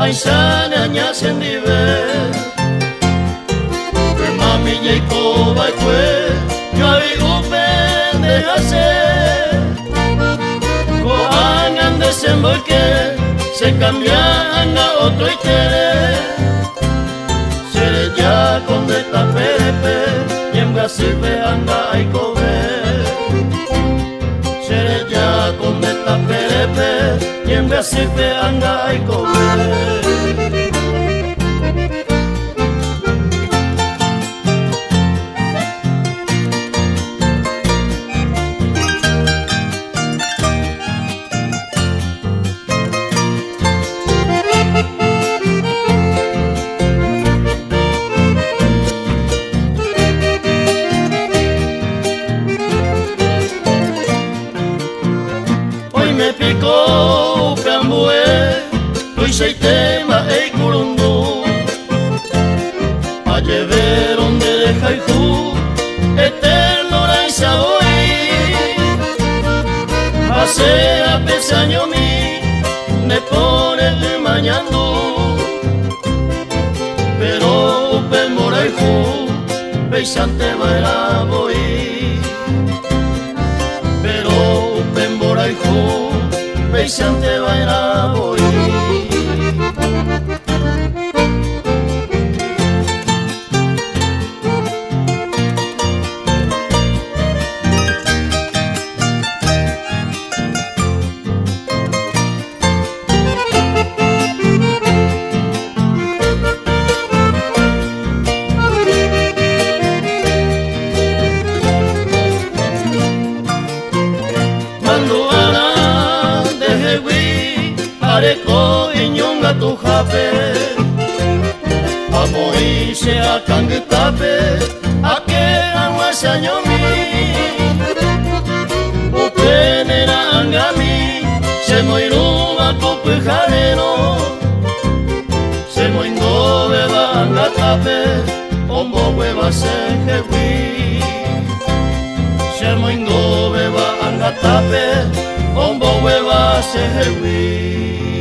aisana nya sendive mami Jacob kwe yo abigo pendejase ko angan desemboque se cambian a otro itere sere ya con de tapepe y en Brasilpe anda ay cobe sere ya con de tapepe y en Brasilpe anda ay cobe. Me picó cambué, lui sei tema e curundu, a llevar donde deja y ju, eterno la isaoi, hace a pesaño mi, ne pone de mañando, pero per mora y ju, pesante baila voy, pero per mora y ju, pesante baila voy. Areko inyonga tu jape amo ise akange tape ake anwa sanyomi upenera angami se moiruma kupujareno se moingo beba anga tape ombo hueva se jewi se moingo beba anga tape ombo hueva se jewi.